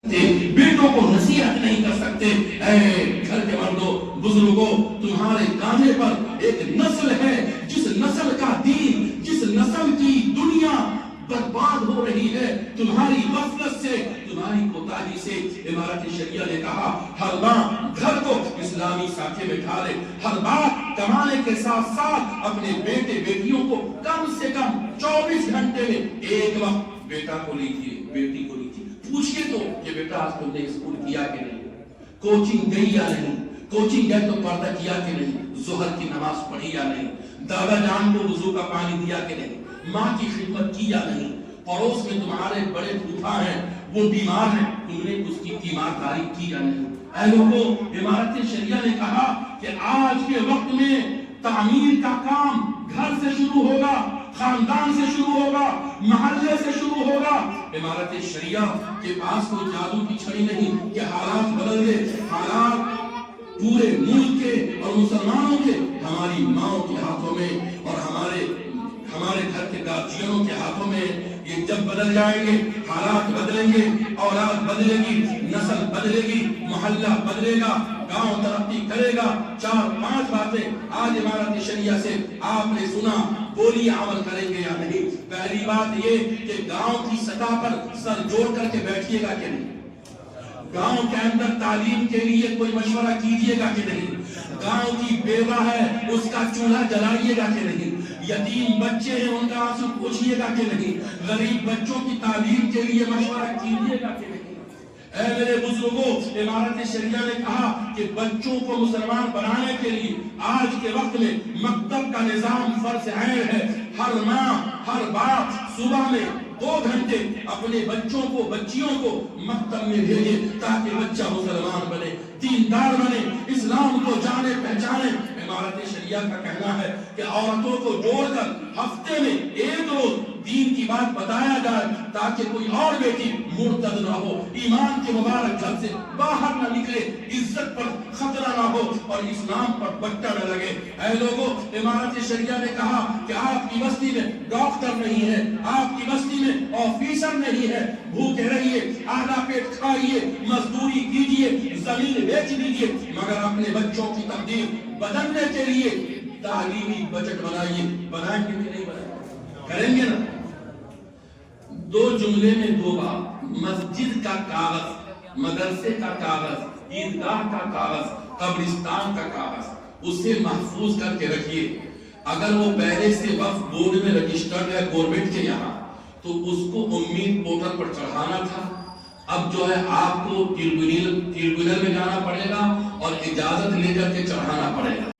بیٹوں کو نصیحت نہیں کر سکتے. اے گھر کے مردوں بزرگوں، تمہارے کاندھے پر ایک نسل ہے جس نسل کا دین، جس نسل کی دنیا برباد ہو رہی ہے تمہاری غفلت سے، تمہاری کوتاہی سے. امارت شریعہ نے کہا ہر ماں گھر کو اسلامی سانچے میں ڈھالے، ہر باپ کمانے کے ساتھ ساتھ اپنے بیٹے بیٹیوں کو کم سے کم 24 گھنٹے میں ایک وقت بیٹا کو لیجیے، بیٹی کو لیجیے. پوچھئے تو کہ بیٹا آج تم نے اسکول کیا کہ نہیں، کوچنگ گئی یا نہیں، کوچنگ گئے تو پردہ کیا کہ نہیں، ظہر کی نماز پڑھی یا نہیں، دادا جان کو وضو کا پانی دیا کہ نہیں، ماں کی خدمت کی یا نہیں. پڑوس میں تمہارے بڑے پھوپھا ہیں، وہ بیمار ہیں، تم نے اس کی تیمارداری کی یا نہیں. اے لوگوں، امارت شریعہ نے کہا کہ آج کے وقت میں تعمیر کا کام گھر سے شروع ہوگا، خاندان سے شروع ہوگا، محلے سے شروع ہوگا. امارت شریعہ کے پاس کوئی جادو کی چھڑی نہیں کہ حالات بدل دے. حالات پورے ملک کے اور مسلمانوں کے ہماری ماؤں کے ہاتھوں میں اور ہمارے گھر کے گارجینوں کے ہاتھوں میں. یہ جب بدل جائیں گے، حالات بدلیں گے، اولاد بدلے گی، نسل بدلے گی، محلہ بدلے گا، گاؤں ترقی کرے گا. 4-5 باتیں آج امارت شریعہ سے آپ نے سنا، بولی عمل کریں گے یا نہیں. پہلی بات یہ کہ گاؤں کی سطح پر سر جوڑ کر کے بیٹھیے گا کہ نہیں، گاؤں کے اندر تعلیم کے لیے کوئی مشورہ کیجیے گا کہ نہیں، گاؤں کی بیوہ ہے اس کا چولہا جلائیے گا کہ نہیں، یتیم بچے ہیں ان کا آنسو پوچھئے گا کہ نہیں، غریب بچوں کی تعلیم کے لیے مشورہ کیجیے گا کہ نہیں. اے میرے بزرگوں، امارت شریعہ نے کہا کہ بچوں کو مسلمان بنانے کے لیے آج کے وقت میں مکتب کا نظام فرض عین ہے. ہر ماں، ہر باپ صبح میں 2 گھنٹے اپنے بچوں کو، بچیوں کو مکتب میں بھیجے تاکہ بچہ مسلمان بنے، دیندار بنے، اسلام کو جانے پہچانے. امارت شریعہ کا کہنا ہے کہ عورتوں کو جوڑ کر ہفتے میں 1 روز دین کی بات بتایا جائے تاکہ کوئی اور بیٹی مرتد نہ ہو، ایمان کے مبارک گھر سے باہر نہ نکلے، عزت پر خطرہ نہ ہو اور اسلام پر بٹا نہ لگے. اے لوگوں، امارت شریعہ نے کہا کہ آپ کی بستی میں ڈاکٹر نہیں ہے، آپ کی بستی میں آفیسر نہیں ہے، بھوکے رہیے، آدھا پیٹ کھائیے، مزدوری کیجیے، زمین بیچ دیجیے، مگر اپنے بچوں کی تقدیر بدلنے کے لیے تعلیمی بجٹ بنائیے. بنائیں گے کہ نہیں بنائیں گے؟ کریں گے نا. 2 جملے میں 2 بات، مسجد کا کاغذ، مدرسے کا کاغذ، عیدگاہ کا کاغذ، قبرستان کا کاغذ، اسے محفوظ کر کے رکھیے. اگر وہ پہلے سے وقف بورڈ میں رجسٹرڈ ہے گورنمنٹ کے یہاں تو اس کو امید پورٹل پر چڑھانا تھا. اب جو ہے آپ کو ٹریبیونل میں جانا پڑے گا اور اجازت لے کر کے چڑھانا پڑے گا.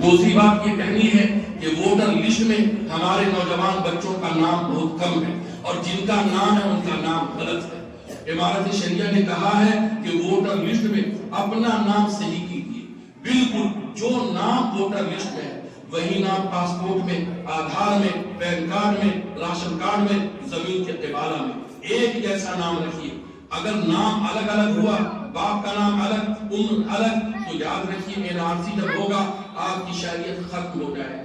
دوسری بات یہ کہنی ہے کہ ووٹر لسٹ میں ہمارے نوجوان بچوں کا نام بہت کم ہے اور جن کا نام ہے ان کا نام غلط ہے. امارت شریعہ نے کہا ہے کہ ووٹر لسٹ میں اپنا نام صحیح کیجیے. بالکل جو نام ووٹر لسٹ میں ہے وہی نام پاسپورٹ میں، آدھار میں، پین کارڈ میں، راشن کارڈ میں، زمین کے قبالہ میں ایک جیسا نام رکھیے. اگر نام الگ الگ ہوا، باپ کا نام الگ، عمر الگ، تو یاد رکھیے NRC جب ہوگا آپ کی شہریت ختم ہو جائے گی.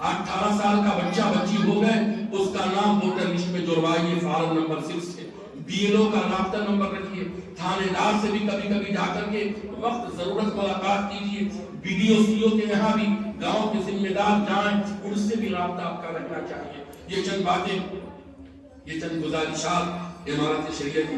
18 سال کا بچہ بچی ہو گئے، اس کا نام ووٹر لسٹ میں جڑوائیے فارم نمبر 6 سے. BLO کا رابطہ نمبر رکھیے. تھانے دار سے بھی کبھی کبھی جا کر کے وقت ضرورت ملاقات کیجیے. BDO CO کے یہاں بھی گاؤں کے ذمہ دار جائیں، ان سے بھی رابطہ آپ کا رکھنا چاہیے. یہ چند باتیں، یہ چند گزارشات امارت شریعہ کی